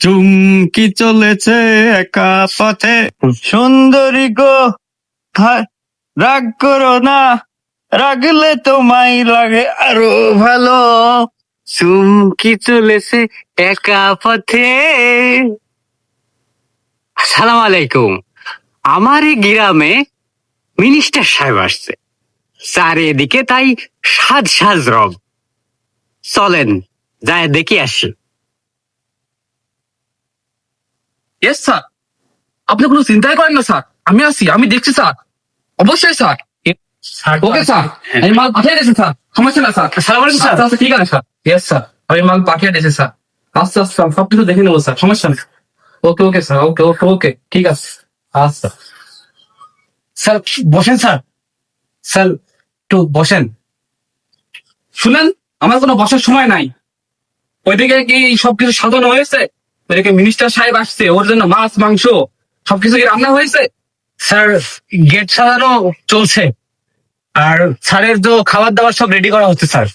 চুমকি চলেছে একা পথে, সুন্দরী গো রাগ করো না, রাগলে তোমায় লাগে আরো ভালো। চুমকি চলেছে একা পথে। আসসালামু আলাইকুম। আমার এই গ্রামে মিনিস্টার সাহেব আসছে, চারিদিকে তাই সাজ সাজ রব। চলেন যায় দেখি আসি। ইয়েস স্যার, আপনি কোনো চিন্তাই করেন না স্যার, আমি আছি, আমি দেখছি স্যার, অবশ্যই স্যার। ওকে স্যার, আমি মাল পাঠিয়ে দিয়েছি স্যার, সমস্যা না স্যার। আচ্ছা আচ্ছা ঠিক আছে স্যার। ইয়েস স্যার, আমি মাল পাঠিয়ে দিয়েছি স্যার। আচ্ছা আচ্ছা সবকিছু দেখে নেবো স্যার, সমস্যা নেই। ওকে ওকে স্যার, ওকে ওকে ওকে ঠিক আছে। আচ্ছা স্যার বসেন, স্যার স্যার একটু বসেন। শুনেন, আমার কোনো বসার সময় নাই। ওইদিকে কি সবকিছু সাজানো হয়েছে? ওইদিকে মিনিস্টার সাহেব আসছে, ওর জন্য মাছ মাংস সবকিছু কি রান্না হয়েছে? স্যার গেট সাজানো চলছে, আর স্যারের তো খাবার দাবার সব রেডি করা হচ্ছে স্যার।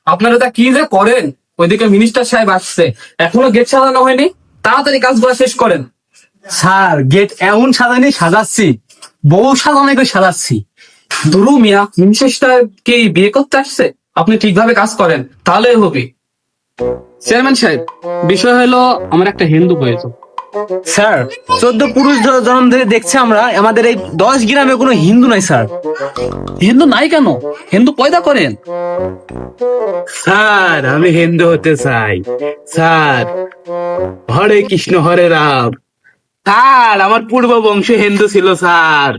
আপনারা তা কি যে করেন, ওইদিকে মিনিস্টার সাহেব আসছে, এখনো গেট সাজানো হয়নি, তাড়াতাড়ি কাজগুলো শেষ করেন। স্যার গেট এমন সাজানি সাজাচ্ছি, বউ সাজানো করে সাজাচ্ছি। দুরু মিয়া, মিনিস্টার সাহেব কি বিয়ে করতে আসছে? আপনি ঠিকভাবে কাজ করেন তাহলেই হবে। চেয়ারম্যান সাহেব, বিষয় হলো আমার একটা হিন্দু প্রয়োজন। স্যার 14 পুরুষ জন্ম ধরে দেখছি আমরা, আমাদের এই 10 গ্রামে কোনো হিন্দু নাই স্যার। হিন্দু নাই কেন? হিন্দু পয়দা করেন। স্যার আমি হিন্দু হতে চাই স্যার। হরে কৃষ্ণ হরে রাম। স্যার আমার পূর্ব বংশ হিন্দু ছিল স্যার।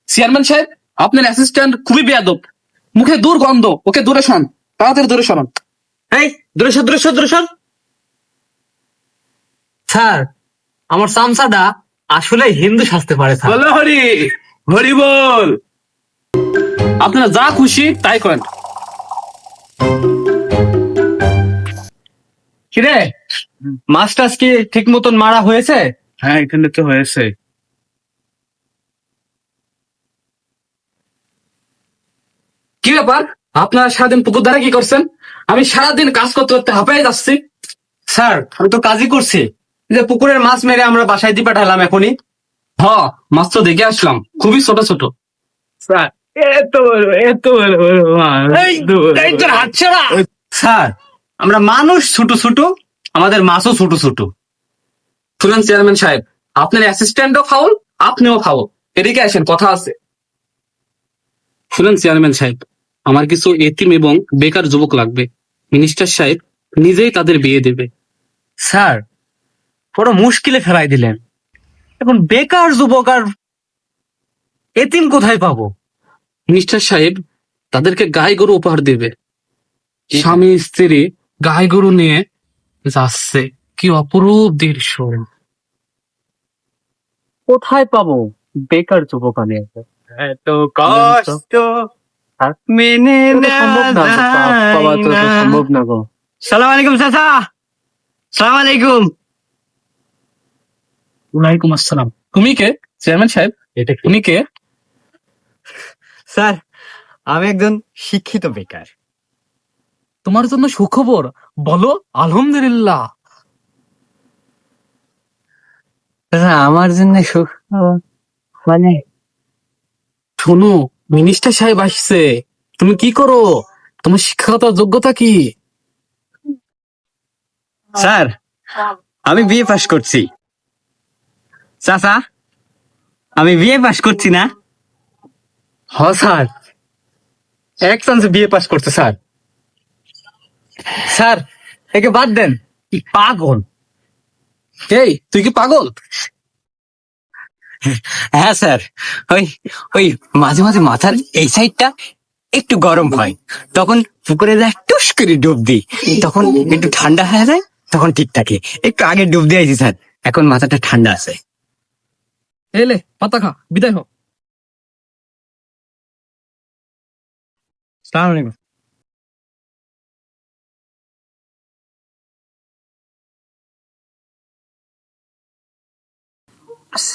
চেয়ারম্যান সাহেব, আপনার অ্যাসিস্ট্যান্ট খুবই বেয়াদব, মুখে দুর্গন্ধ, ওকে দূরে সরান, তাড়াতাড়ি দূরে সরান। এই দূরে সর, দূরে সর, দূরে সর। স্যার আমার চামচাটা আসলে হিন্দু সাজতে পারে স্যার। বলো হরি, হরি বল। আপনারা যা খুশি তাই করেন। কিরে মাছ টাছ কি ঠিক মতন মারা হয়েছে? হ্যাঁ এখানে তো হয়েছে। কি ব্যাপার, আপনারা সারাদিন পুকুর ধারে কি করছেন? আমি সারাদিন কাজ করতে করতে হাঁপাই যাচ্ছি। স্যার আমি তো কাজই করছি, যে পুকুরের মাছ মেরে আমরা বাসায় দিয়ে পাঠালাম এখনই। হ, মাছ তো দেখে আসলাম, খুবই ছোট ছোট। স্যার এত বড় এত বড় বড় মাছ, এত বড় এই তোর বড়। হাত ছাড়া। স্যার আমরা মানুষ ছোট ছোট, আমাদের মাছও ছোট ছোট। শুনেন চেয়ারম্যান সাহেব, আপনার অ্যাসিস্ট্যান্টও ফাউল, আপনিও ফাউল। এদিকে আসেন, কথা আছে। শুনেন চেয়ারম্যান সাহেব, আমার কিছু এতিম এবং বেকার যুবক লাগবে, মিনিস্টার সাহেব নিজেই তাদের বিয়ে দেবে। স্যার বড় মুশকিলে ফেলাই দিলেন, এখন বেকার যুবক আর এতিম কোথায় পাবো? মিনিস্টার সাহেব তাদেরকে গাই গরু উপহার দেবে। স্বামী স্ত্রী গাই গরু নিয়ে যাচ্ছে, কি অপরূপ দৃশ্য। কোথায় পাবো বেকার যুবক আমি? এত কষ্ট মেনে নেওয়া যায় না। সম্ভব না গো। সালাম আলাইকুম চাচা। সালাম আলাইকুম। ওয়ালাইকুম আসসালাম। তুমি কে চেয়ারম্যান সাহেব? এটা তুমি কে? স্যার আমি একজন শিক্ষিত বেকার। তোমার জন্য সুখবর, বলো আলহামদুলিল্লাহ। আমার জন্য সুখ মানে? শোনো, মিনিস্টার সাহেব আসছে, তুমি কি করো? তোমার শিক্ষাগত যোগ্যতা কি? স্যার আমি বিএ পাস করছি। চাচা আমি বিএ পাস করছি না? হ স্যার, এক চান্সে বিএ পাস করছে স্যার। স্যার একে বাদ দেন, কি পাগল। এই তুই কি পাগল? হ্যাঁ স্যার, ওই ওই মাঝে মাঝে মাথার এই সাইডটা একটু গরম হয়, তখন পুকুরে যায় টুস করে ডুব দিই, তখন একটু ঠান্ডা হয়ে যায়, তখন ঠিক থাকে। একটু আগে ডুব দিয়েছি স্যার, এখন মাথাটা ঠান্ডা আছে। এলে পাতা খা, বিদায় হ। আসসালামু আলাইকুম।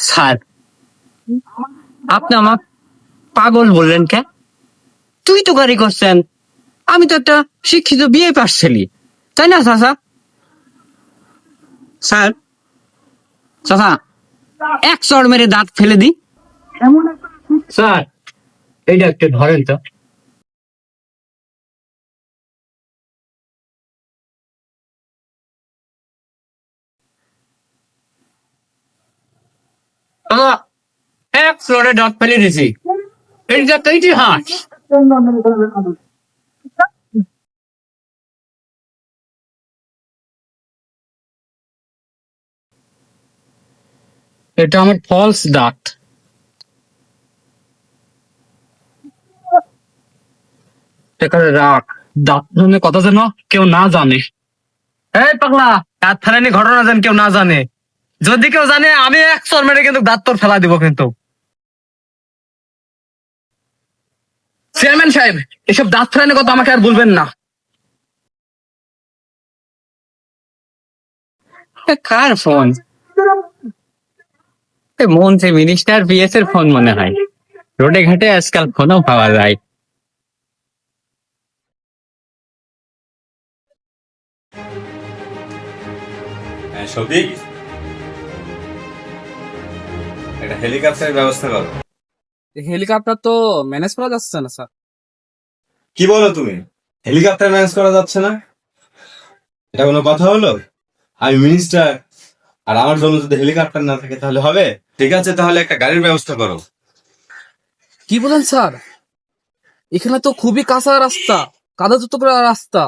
স্যার আপনি আমার পাগল বললেন কে? তুই তো গাড়ি করছেন, আমি তো একটা শিক্ষিত বিয়ে পাস ছেলে, তাই না চাচা? স্যার, চাচা, এক চড় মেরে দাঁত ফেলে দি। স্যার, এইটা একটু ধরেন তো। চাচা, এক চড়ে দাঁত ফেলে দিছি। এইটা তো ইতিহাস। এটা আমার ফলস দাঁত। এখানে রাখ, দাঁত জন্য কথা যেন কেউ না জানে। এই পাগলা, দাঁত ফেলানি ঘটনা যেন কেউ না জানে। যদি কেউ জানে আমি এক চর মেরে কিন্তু দাঁত তোর ফেলা দিব কিন্তু। চেয়ারম্যান সাহেব, এসব দাঁত ফেলানি কথা আমাকে আর বলবেন না। কার ফোন? মন্ত্রী মিনিস্টার পিএস এর ফোন মনে হয়। রোডে ঘাটে আজকাল ফোনও পাওয়া যায়। শফিক, একটা হেলিকপ্টারের ব্যবস্থা করো। হেলিকপ্টার তো ম্যানেজ করা যাচ্ছে না স্যার। কি বলো তুমি? হেলিকপ্টার ম্যানেজ করা যাচ্ছে না? এটা কোনো কথা হলো? আমি মিনিস্টার, আর আমার জন্য যদি হেলিকপ্টার না থাকে তাহলে হবে? ঠিক আছে, তাহলে একটা গাড়ির ব্যবস্থা করো। কি বলেন স্যার? এখানে তো খুবই কাঁচা রাস্তা, কাদা করা রাস্তা।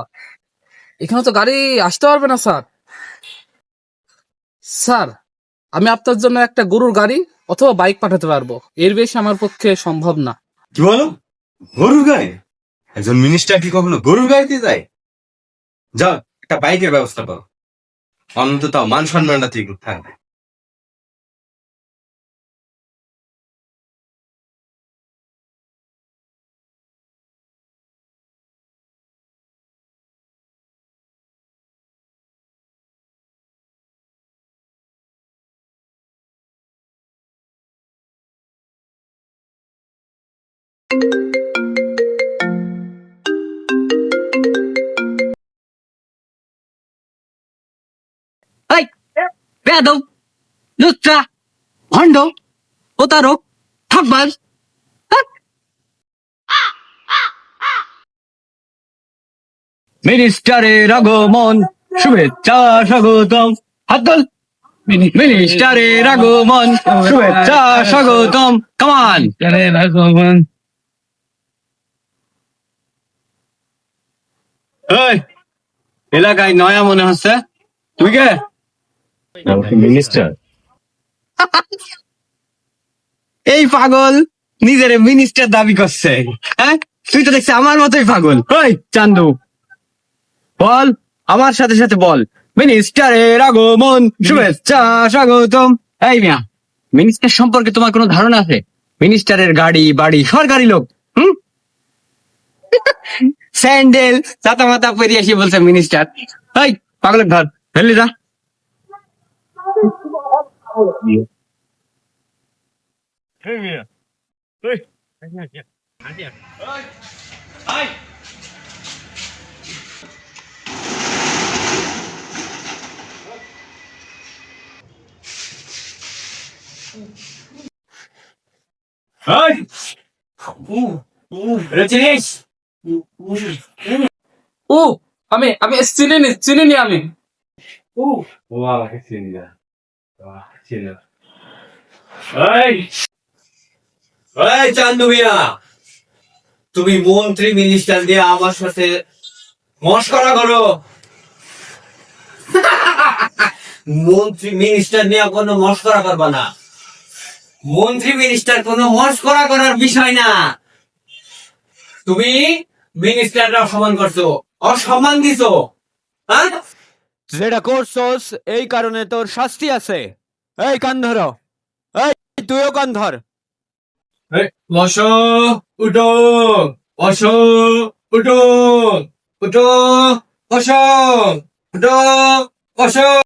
এখানে তো গাড়ি আসতে পারবে না স্যার। স্যার, আমি আপনার জন্য একটা গরুর গাড়ি অথবা বাইক পাঠাতে পারবো, এর বেশি আমার পক্ষে সম্ভব না। কি বলো? গরুর গাড়ি? একজন মিনিস্টার কি কখনো গরুর গাড়িতে যায়? যাও, একটা বাইকের ব্যবস্থা করো, অন্তত তাও মান সম্মানটা ঠিক থাকবে। এই বেয়াদব, লুচ্চা, ভণ্ড, প্রতারক, ঠকবাজ। মিনিস্টারের আগমন, শুভেচ্ছা স্বাগতম। হাত তোল। মিনিস্টারের আগমন, শুভেচ্ছা স্বাগতম। কামান। এই এলাকায় নয়া মনে হচ্ছে, তুই কে? মিনিস্টার। এই পাগল নিজের মিনিস্টার দাবি করছে। হ্যাঁ, তুই তো দেখছি আমার মতোই পাগল। ওই চান্দু, বল, আমার সাথে সাথে বল, মিনিস্টারের আগমন, শুভেচ্ছা স্বাগতম। এই মিয়া, মিনিস্টার সম্পর্কে তোমার কোনো ধারণা আছে? মিনিস্টারের গাড়ি বাড়ি সরকারি লোক। হুম, স্যান্ডেল ছাতা মাথা পরে এসে বলছে মিনিস্টার। এই পাগলের ধর, ফেললি যা। চিনিস? ও, আমি আমি চিনি আমি। ও আমাকে চিনি না। চিনি না। এই এই চান্দু মিয়া, তুমি মন্ত্রী মিনিস্টার দিয়ে আমার সাথে মস্করা করো? মন্ত্রী মিনিস্টার নিয়ে কোনো মস্করা করবা না। মন্ত্রী মিনিস্টার কোনো মস্করা করার বিষয় না। তুমি মিনিস্টাররা অসম্মান করছো, অসম্মান দিছো। হ্যাঁ, যেটা করছস এই কারণে তোর শাস্তি আছে। এই কান ধরো, এই তুইও কান ধর। বসো, উঠো, বসো, উঠো, উঠো, বসো, উঠো, বসো।